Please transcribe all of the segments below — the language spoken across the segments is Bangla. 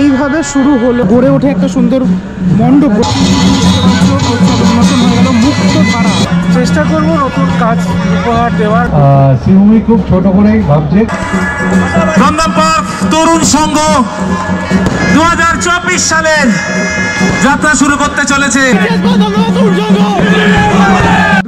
এইভাবে শুরু হলো, গড়ে ওঠে একটা সুন্দর মণ্ডপ। হয়ে গেল মুক্ত ধারা। চেষ্টা করবো নতুন কাজ উপহার দেওয়ার। শিবভূমি খুব ছোট করেই ভাবছে। দমদম পার্ক তরুণ সংঘ 2024 সালের যাত্রা শুরু করতে চলেছে।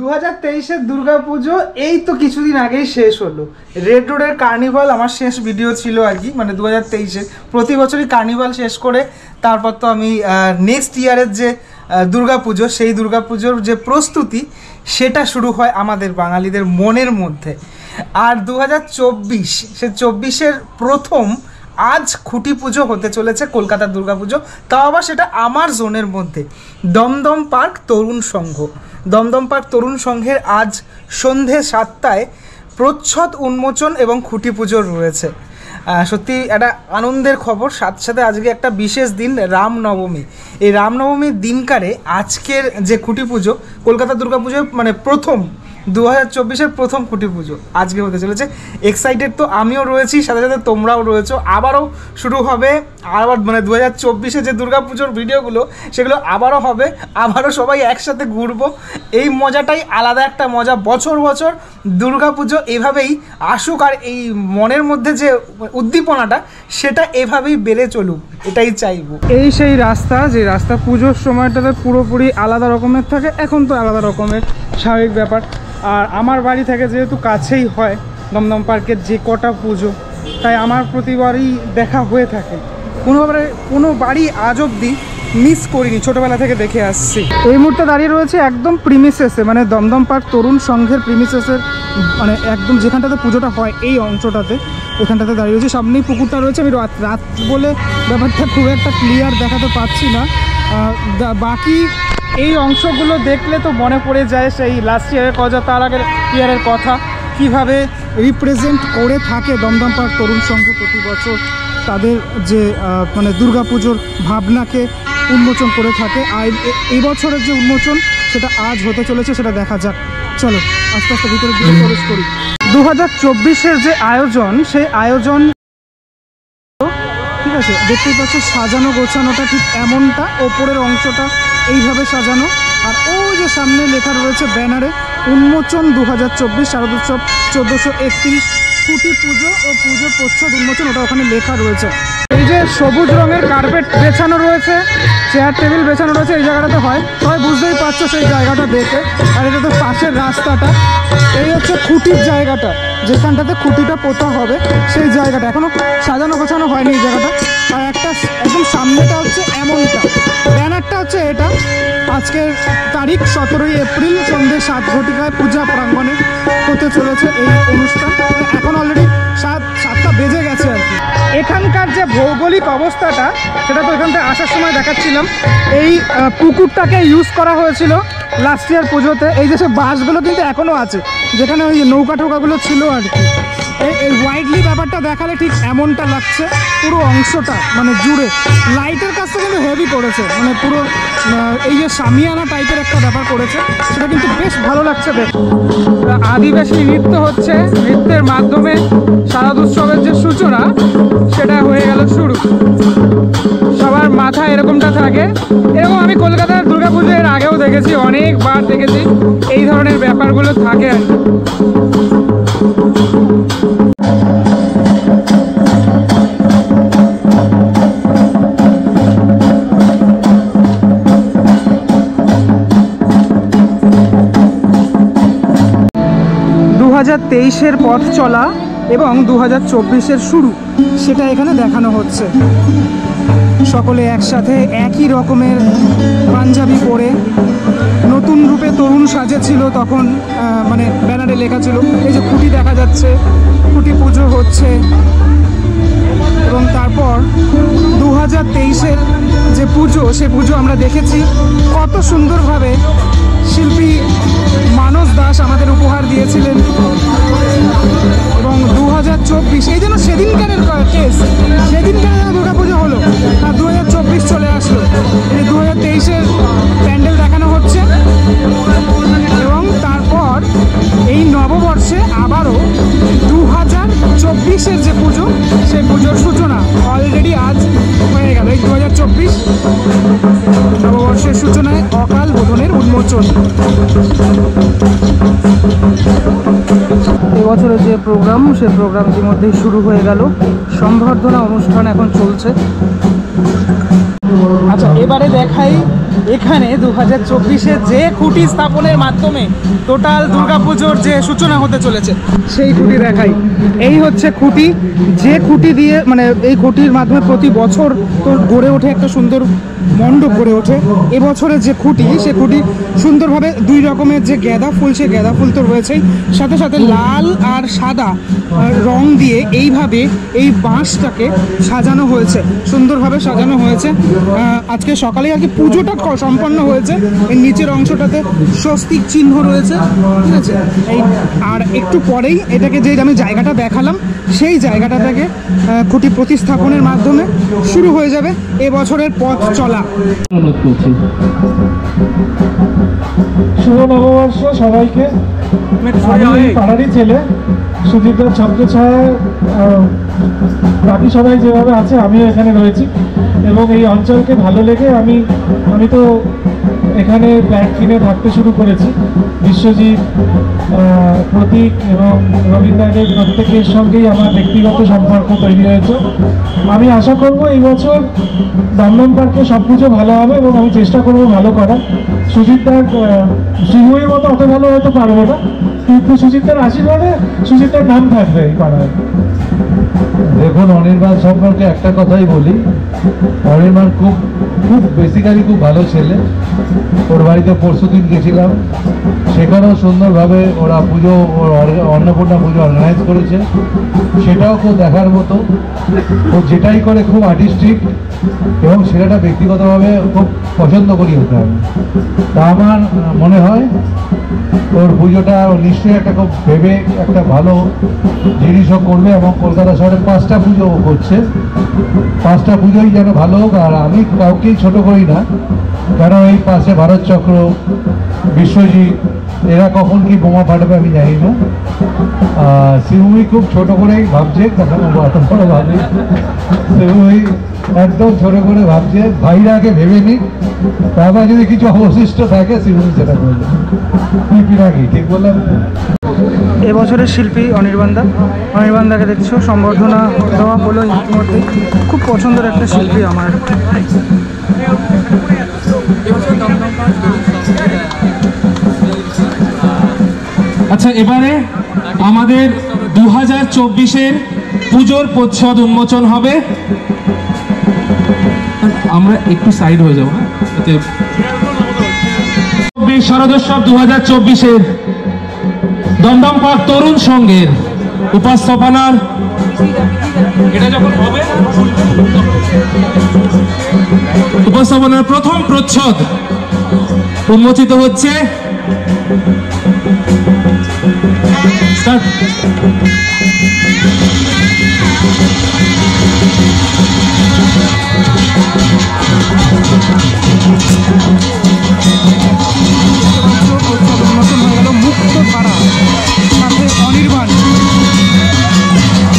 2023-এর দুর্গাপুজো এই তো কিছুদিন আগেই শেষ হলো। রেড রোডের কার্নিভাল আমার শেষ ভিডিও ছিল আর কি, মানে 2023-এ। প্রতি বছরই কার্নিভাল শেষ করে তারপর তো আমি নেক্সট ইয়ারের যে দুর্গাপুজো, সেই দুর্গাপুজোর যে প্রস্তুতি সেটা শুরু হয় আমাদের বাঙালিদের মনের মধ্যে। আর 2024, সে 24-এর প্রথম আজ খুঁটি পুজো হতে চলেছে কলকাতার দুর্গাপুজো, তাও আবার সেটা আমার জোনের মধ্যে, দমদম পার্ক তরুণ সংঘ। দমদম পার্ক তরুণ সংঘের আজ সন্ধে 7টায় প্রচ্ছদ উন্মোচন এবং খুঁটি পুজো রয়েছে। সত্যি একটা আনন্দের খবর। সাথে সাথে আজকে একটা বিশেষ দিন, রামনবমী। এই রামনবমীর দিনকারে আজকের যে খুঁটি পুজো, কলকাতা দুর্গাপুজোর মানে প্রথম 2024-এর প্রথম খুঁটি পুজো আজকে হতে চলেছে। এক্সাইটেড তো আমিও রয়েছি, সাথে সাথে তোমরাও রয়েছো। আবারও শুরু হবে, আবার মানে 2024-এ যে দুর্গাপুজোর ভিডিওগুলো সেগুলো আবারও হবে, আবারও সবাই একসাথে ঘুরবো। এই মজাটাই আলাদা একটা মজা। বছর বছর দুর্গাপুজো এভাবেই আসুক, আর এই মনের মধ্যে যে উদ্দীপনাটা সেটা এভাবেই বেড়ে চলুক, এটাই চাইবো। এই সেই রাস্তা, যে রাস্তা পুজোর সময়টাতে পুরোপুরি আলাদা রকমের থাকে, এখন তো আলাদা রকমের, স্বাভাবিক ব্যাপার। আর আমার বাড়ি থেকে যেহেতু কাছেই হয় দমদম পার্কের যে কটা পুজো, তাই আমার প্রতিবারই দেখা হয়ে থাকে। কোনো বাড়ি আজ অবধি মিস করিনি, ছোটোবেলা থেকে দেখে আসছি। এই মুহূর্তে দাঁড়িয়ে রয়েছে একদম প্রিমিসেসে, মানে দমদম পার্ক তরুণ সংঘের প্রিমিসেসের, মানে একদম যেখানটাতে পুজোটা হয় এই অংশটাতে, এখানটাতে দাঁড়িয়ে রয়েছে। সামনেই পুকুরটা রয়েছে। আমি রাত বলে ব্যাপারটা খুব একটা ক্লিয়ার দেখাতে পারছি না। বাকি এই অংশগুলো দেখলে তো মনে পড়ে যায় সেই লাস্ট ইয়ারের কথা, তার আগের ইয়ারের কথা, কিভাবে রিপ্রেজেন্ট করে থাকে দমদম পার্ক তরুণ সংঘ প্রতি বছর তাদের যে মানে দুর্গাপুজোর ভাবনাকে উন্মোচন করে থাকে। আর এই বছরের যে উন্মোচন সেটা আজ হতে চলেছে, সেটা দেখা যাক। চলো আস্তে আস্তে ভিতরে গিয়ে প্রবেশ করি। 2024-এর যে আয়োজন, সেই আয়োজন ঠিক আছে, দেখতেই পাচ্ছ সাজানো গোছানোটা ঠিক এমনটা, ওপরের অংশটা এইভাবে সাজানো। আর ওই যে সামনে লেখা রয়েছে ব্যানারে, উন্মোচন 2024 শারদোৎসব 1431 খুঁটি পুজো ও পুজো প্রচ্ছদ উন্মোচন, ওটা ওখানে লেখা রয়েছে। এই যে সবুজ রঙের কার্পেট বেছানো রয়েছে, চেয়ার টেবিল বেছানো রয়েছে, এই জায়গাটাতে হয়, সবাই বুঝতেই পারছো সেই জায়গাটা দেখে। আর এটা তো পাশের রাস্তাটা, এই হচ্ছে খুঁটির জায়গাটা, যেখানটাতে খুঁটিটা পোতা হবে সেই জায়গাটা। এখনো সাজানো গোছানো হয়নি এই জায়গাটা। আর একটা একদম সামনেটা হচ্ছে এমনটা, ব্যানারটা হচ্ছে এটা। আজকের তারিখ 17 এপ্রিল, সন্ধ্যে 7 ঘটিকায় পূজা প্রাঙ্গণে হতে চলেছে এই অনুষ্ঠান। এখন অলরেডি 7টা বেজে গেছে আর কি। এখানকার যে ভৌগোলিক অবস্থাটা, সেটা তো এখান থেকে আসার সময় দেখাচ্ছিলাম। এই পুকুরটাকে ইউজ করা হয়েছিল লাস্ট ইয়ার পুজোতে। এই যে সব বাসগুলো কিন্তু এখনও আছে, যেখানে ওই নৌকা ঠৌকাগুলো ছিল আর কি। এই ওয়াইডলি ব্যাপারটা দেখালে ঠিক এমনটা লাগছে, পুরো অংশটা মানে জুড়ে। লাইটের কাজটা কিন্তু হেভি করেছে, মানে পুরো এই যে সামিয়ানা টাইপের একটা ব্যাপার করেছে, সেটা কিন্তু বেশ ভালো লাগছে দেখতে। আদিবাসী নৃত্য হচ্ছে, নৃত্যের মাধ্যমে শারদোৎসবের যে সূচনা সেটা হয়ে গেল শুরু। সবার মাথায় এরকমটা থাকে। এরকম আমি কলকাতার দুর্গাপুজো এর আগেও দেখেছি, অনেকবার দেখেছি এই ধরনের ব্যাপারগুলো থাকে আর কি। তেইশের পথ চলা এবং 2024-এর শুরু, সেটা এখানে দেখানো হচ্ছে। সকলে একসাথে একই রকমের পাঞ্জাবি পরে নতুন রূপে তরুণ সাজেছিল তখন, মানে ব্যানারে লেখা ছিল। এই যে খুঁটি দেখা যাচ্ছে, খুঁটি পুজো হচ্ছে। এবং তারপর 2023-এর যে পুজো, সে পুজো আমরা দেখেছি কত সুন্দরভাবে শিল্পী মানস দাস আমাদের উপহার দিয়েছিলেন। এবং 2024 এই যেন সেদিনকারের কেস, সেদিনকার যেন দুর্গাপুজো হলো আর 2024 চলে আসলো। এই 2023-এর প্যান্ডেল দেখানো হচ্ছে। এবং তারপর এই নববর্ষে আবারও 2024-এর যে পুজো, সেই পুজোর সূচনা অলরেডি আজ হয়ে গেল। নববর্ষের সূচনায় অকাল বোধনের উন্মোচন। এবছরের যে প্রোগ্রাম, সেই প্রোগ্রাম ইতিমধ্যেই শুরু হয়ে গেল। সম্বর্ধনা অনুষ্ঠান এখন চলছে। আচ্ছা, এবারে দেখাই এখানে 2024-এ যে খুঁটি স্থাপনের মাধ্যমে টোটাল দুর্গাপুজোর যে সূচনা হতে চলেছে সেই খুঁটি দেখাই। এই হচ্ছে খুঁটি, যে খুঁটি দিয়ে মানে এই খুঁটির মাধ্যমে প্রতি বছর তো গড়ে ওঠে একটা সুন্দর মণ্ডপ গড়ে ওঠে। এবছরের যে খুঁটি, সে খুঁটি সুন্দরভাবে দুই রকমের যে গাঁদা ফুল, সে গাঁদা ফুল তো রয়েছেই, সাথে সাথে লাল আর সাদা রং দিয়ে এইভাবে এই বাঁশটাকে সাজানো হয়েছে, সুন্দরভাবে সাজানো হয়েছে। আজকে সকালে আর কি পুজোটা সম্পন্ন হয়েছে। এর নিচের অংশটাতে স্বস্তিক চিহ্ন রয়েছে, ঠিক আছে। এই আর একটু পরেই এটাকে যে আমি জায়গাটা দেখালাম, সেই জায়গাটা থেকে খুঁটি প্রতিস্থাপনের মাধ্যমে শুরু হয়ে যাবে এবছরের পথ চলা। শুভ নববর্ষ সবাইকে। আমি পাড়ারই ছেলে, সুদীপদার ছত্রছায়ায় বাকি সবাই যেভাবে আছে আমিও এখানে রয়েছি, এবং এই অঞ্চলকে ভালো লেগে আমি তো এখানে ফ্ল্যাট কিনে থাকতে শুরু করেছি। বিশ্বজিৎ, প্রতীক এবং রবীন্দ্রনাথের প্রত্যেকের সঙ্গেই আমার ব্যক্তিগত সম্পর্ক তৈরি হয়েছে। আমি আশা করব এই বছর দমদম পার্কে সব কিছু ভালো হবে এবং আমি চেষ্টা করব ভালো করার। সুজিতদার শ্রীময়ীর মতো অত ভালো হয়তো পারবো না, কিন্তু সুজিতদার আশীর্বাদে সুজিতদার নাম থাকবে এই পাড়ায়। দেখুন, অনির্বাণ সম্পর্কে একটা কথাই বলি, অনির্বাণ খুব বেসিক্যালি খুব ভালো ছেলে। ওর বাড়িতে পরশুদিন গেছিলাম, সেখানেও সুন্দরভাবে ওরা পুজো, অন্নপূর্ণা পুজো অর্গানাইজ করেছে, সেটাও খুব দেখার মতো। ও যেটাই করে খুব আর্টিস্টিক, এবং সেটা ব্যক্তিগতভাবে খুব পছন্দ করি ওটা। তা আমার মনে হয় ওর পুজোটা নিশ্চয়ই একটা খুব ভেবে একটা ভালো জিনিসও করবে, এবং কলকাতা শহরে 5টা পুজো করছে, 5টা পুজোই যেন ভালো হোক। আর আমি কাউকেই ছোট করি না, কারণ এই পাশে ভারত চক্র, বিশ্বজিৎ, এরা কখন কি বোমা ফাটাবে আমি জানি না। শিবভূমি খুব ছোট করেই ভাবছে, তখন অত বড় ভাবে শিবভূমি একদম ছোট করে ভাবছে। ভাইরা আগে ভেবে নিক, তারপর যদি কিছু অবশিষ্ট থাকে শিবভূমি সেটা করবে। ঠিক বললাম? এবছরের শিল্পী অনির্বাণদাকে দেখছো, সম্বর্ধনা দেওয়া হলো ইতিমধ্যে। খুব পছন্দের একটা শিল্পী আমার। আচ্ছা, এবারে আমাদের 2024-এর পুজোর প্রচ্ছদ উন্মোচন হবে। আমরা একটু সাইড হয়ে যাবো। শারদোৎসব 2024-এর দমদম পার্ক তরুণ সংঘের উপস্থাপনার এটা যখন হবে, উপস্থাপনার প্রথম প্রচ্ছদ উন্মোচিত হচ্ছে।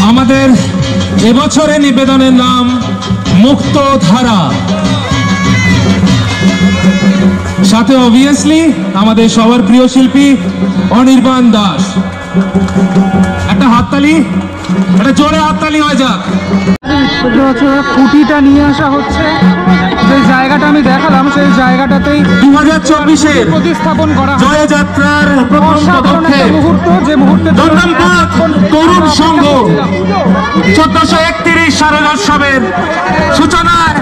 আমাদের এবছরের নিবেদনের নাম মুক্ত ধারা, সাথে অবভিয়াসলি আমাদের সবার প্রিয় শিল্পী অনির্বাণ দাস। একটা হাততালি, একটা জোরে হাততালি হয়ে যাক। খুঁটিটা নিয়ে আসা হচ্ছে, যে জায়গাটা আমি দেখালাম সেই জায়গাটাতেই 2024-এর প্রতিস্থাপন করা জয়যাত্রার প্রথম পদক্ষেপ। মুহূর্ত, যে মুহূর্তে দমদম পার্ক তরুণ সংঘ 1431 শারদোৎসবের সূচনার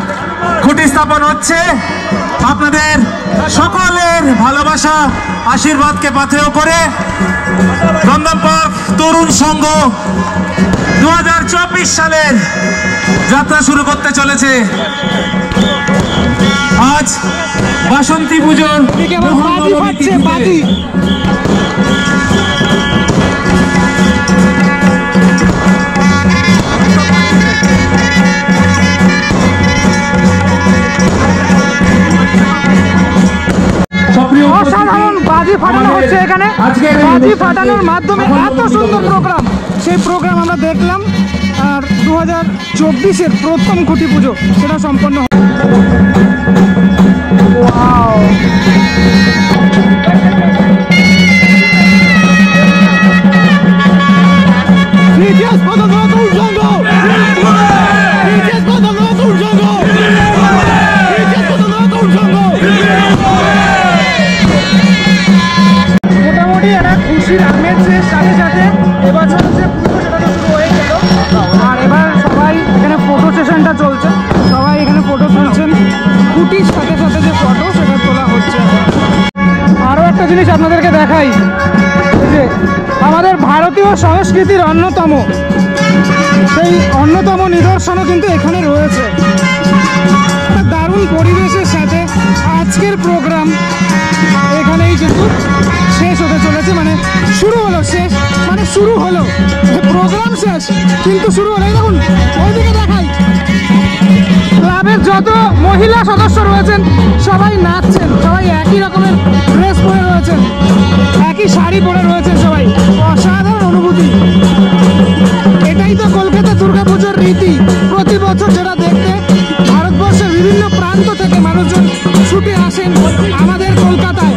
খুঁটি স্থাপন হচ্ছে। আপনাদের সকলের ভালোবাসা আশীর্বাদকে পাথেয় করে দমদম পার্ক তরুণ সংঘ 2024 সালের যাত্রা শুরু করতে চলেছে। আজ বাসন্তী পুজোর অসাধারণ বাজি ফাটানো হচ্ছে এখানে। বাজি ফাটানোর মাধ্যমে এত সুন্দর প্রোগ্রাম, সেই প্রোগ্রাম আমরা দেখলাম। আর 2024-এর প্রথম খুঁটি পুজো সেটা সম্পন্ন জিনিস আপনাদেরকে দেখাই, যে আমাদের ভারতীয় সংস্কৃতির সেই অন্যতম নিদর্শনও কিন্তু এখানে রয়েছে। দারুণ পরিবেশের সাথে আজকের প্রোগ্রাম এখানেই কিন্তু শেষ হতে চলেছে, মানে শুরু হলো, শেষ মানে শুরু হলো, প্রোগ্রাম শেষ কিন্তু শুরু হলো। এই দেখুন ওইদিকে দেখাই, ক্লাবের যত মহিলা সদস্য রয়েছেন সবাই নাচছেন, সবাই একই রকমের ড্রেস পরে রয়েছেন, একই শাড়ি পরে রয়েছেন সবাই, অসাধারণ অনুভূতি। এটাই তো কলকাতা দুর্গাপুজোর রীতি, প্রতি বছর যেটা দেখতে ভারতবর্ষের বিভিন্ন প্রান্ত থেকে মানুষজন ছুটে আসেন আমাদের কলকাতায়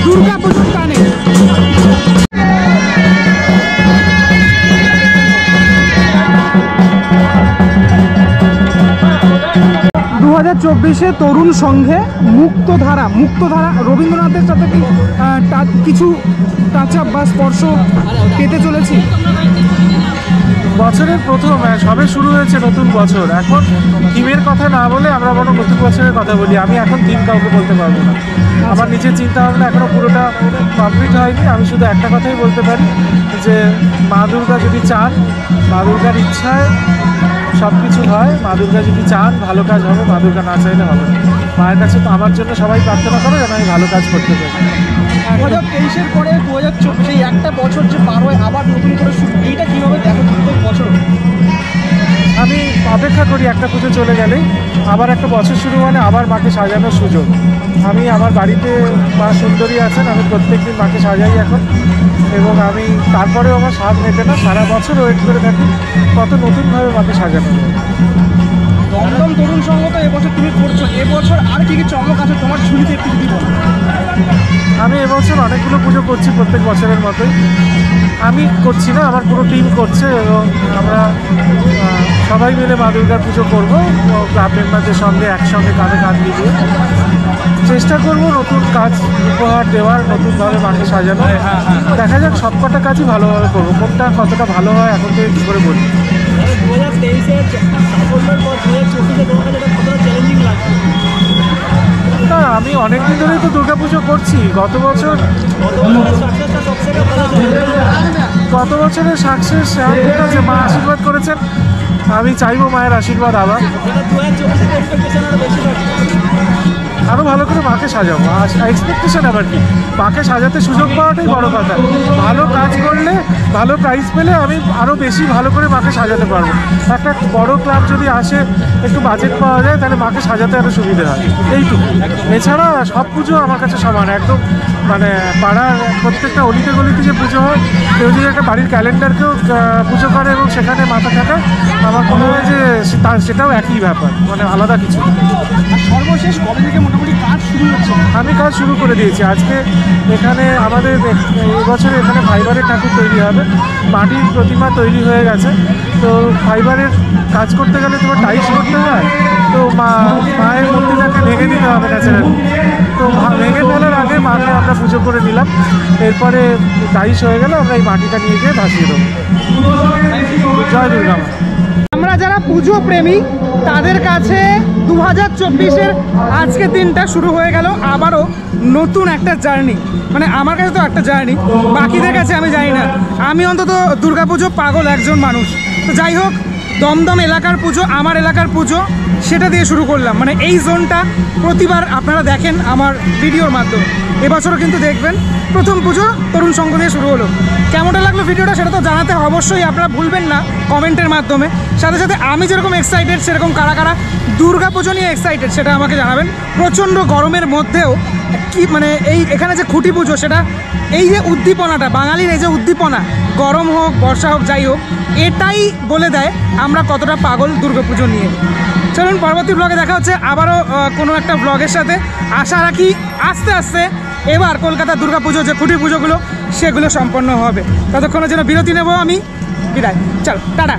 দুর্গাপুজোর টানে। 2024 তরুণ সংঘে মুক্তধারা রবীন্দ্রনাথের সাথে কি কিছু টাচ আপ বা স্পর্শ পেতে চলেছি। বছরের প্রথম সবে শুরু হয়েছে নতুন বছর, এখন থিমের কথা না বলে আমরা বরং নতুন বছরের কথা বলি। আমি এখন থিম কাউকে বলতে পারবো না, আমার নিজের চিন্তা ভাবনা এখনও পুরোটা কমপ্লিট হয়নি। আমি শুধু একটা কথাই বলতে পারি যে মা দুর্গা যদি চান, মা দুর্গার ইচ্ছায় সব কিছু হয়। মা দুর্গা যদি চান ভালো কাজ হবে, মা দুর্গা না চাইলে হবে না। মায়ের কাছে তো আমার জন্য সবাই প্রার্থনা করে যেন আমি ভালো কাজ করতে পারি। 2023-এর পরে 2024 এই একটা বছর যে পার হয় আবার নতুন করে শুরু, এইটা কীভাবে দেখো প্রত্যেক বছর? আমি অপেক্ষা করি একটা পুজো চলে গেলেই আবার একটা বছর শুরু, মানে আবার মাকে সাজানোর সুযোগ। আমি আমার বাড়িতে মা সুন্দরী আছেন, আমি প্রত্যেকদিন মাকে সাজাই এখন, এবং আমি তারপরেও আমার স্বাদ মেটে না, সারা বছর ওয়েট করে থাকি কত নতুনভাবে মাকে সাজানো যায়। দমদম তরুণ সংঘ তো এবছর তুমি করছো, এবছর আর কি কি চমক আছে তোমার ঝুলিতে একটু যদি বলো? আমি এবছর অনেকগুলো পুজো করছি প্রত্যেক বছরের মতোই। আমি করছি না, আমার পুরো টিম করছে, এবং আমরা সবাই মিলে মা দুর্গার পুজো করবো ক্লাব মেম্বারদের সঙ্গে একসঙ্গে কাঁধে কাঁধ মিলিয়ে। চেষ্টা করবো নতুন কাজ উপহার দেওয়ার, নতুনভাবে মাকে সাজানো। দেখা যাক সবকটা কাজই ভালোভাবে করবো, কোনটা কতটা ভালো হয় এখন থেকে কী করে বলি। 2023-এর সাফল্যের পর 2024-এ তোমার কাছে কতটা চ্যালেঞ্জিং লাগছে? না, আমি অনেকদিন ধরেই তো দুর্গাপুজো করছি। গত বছরের সাকসেস যে মা আশীর্বাদ করেছেন, আমি চাইবো মায়ের আশীর্বাদ আবার। আরও ভালো করে মাকে সাজাবো, এক্সপেকটেশন আবার কি, মাকে সাজাতে সুযোগ পাওয়াটাই বড় কথা। ভালো কাজ করলে, ভালো প্রাইজ পেলে আমি আরও বেশি ভালো করে মাকে সাজাতে পারবো। একটা বড় ক্লাব যদি আসে, একটু বাজেট পাওয়া যায়, তাহলে মাকে সাজাতে আরও সুবিধে হয়, এইটুকু। এছাড়া সব পুজো আমার কাছে সমান, একদম মানে পাড়ার প্রত্যেকটা অলিতে গলিতে যে পুজো হয়, কেউ যদি একটা বাড়ির ক্যালেন্ডারকেও পুজো করে এবং সেখানে মাথা থাকে, আমার মনে হয় যে সেটাও একই ব্যাপার, মানে আলাদা কিছু। সর্বশেষ কবে থেকে মোটামুটি কাজ শুরু হচ্ছে? আমি কাজ শুরু করে দিয়েছি। আজকে এখানে আমাদের এবছরে এখানে ফাইবারের ঠাকুর তৈরি হবে, মাটির প্রতিমা তৈরি হয়ে গেছে। তো ফাইবারের কাজ করতে গেলে তোমার টাইলস করতে হয়, তো মায়ের মূর্তিটাকে ভেঙে দিতে হবে ন্যাচারালি। তো ভেঙে ফেলার আগে মাকে আমরা পুজো করে নিলাম, এরপরে টাইলস হয়ে গেলে আমরা এই মাটিটা নিয়ে গিয়ে ভাসিয়ে দেবো। জয় দুর্গা মা। আমরা যারা পুজো প্রেমী তাদের কাছে 2024-এর আজকের দিনটা শুরু হয়ে গেল আবারও নতুন একটা জার্নি। মানে আমার কাছে তো একটা জার্নি, বাকিদের কাছে আমি জানি না। আমি অন্তত দুর্গাপুজো পাগল একজন মানুষ। তো যাই হোক, দমদম এলাকার পুজো, আমার এলাকার পুজো, সেটা দিয়ে শুরু করলাম। মানে এই জোনটা প্রতিবার আপনারা দেখেন আমার ভিডিওর মাধ্যমে, এবছরও কিন্তু দেখবেন। প্রথম পুজো তরুণ সংঘ দিয়ে শুরু হলো। কেমনটা লাগলো ভিডিওটা সেটা তো জানাতে অবশ্যই আপনারা ভুলবেন না কমেন্টের মাধ্যমে। সাথে সাথে আমি যেরকম এক্সাইটেড, সেরকম কারা কারা দুর্গা পুজো নিয়ে এক্সাইটেড সেটা আমাকে জানাবেন। প্রচণ্ড গরমের মধ্যেও কি মানে এখানে যে খুঁটি পুজো, সেটা এই যে উদ্দীপনাটা, বাঙালির এই যে উদ্দীপনা, গরম হোক বর্ষা হোক যাই হোক, এটাই বলে দেয় আমরা কতটা পাগল দুর্গাপুজো নিয়ে। চলুন পরবর্তী ব্লগে দেখা হচ্ছে আবারও কোনো একটা ব্লগের সাথে। আশা রাখি আস্তে আস্তে এবার কলকাতা দুর্গাপুজো যে খুঁটি পুজোগুলো সেগুলো সম্পন্ন হবে। ততক্ষণের জন্য বিরতি নেব আমি, বিদায়, চল টাটা।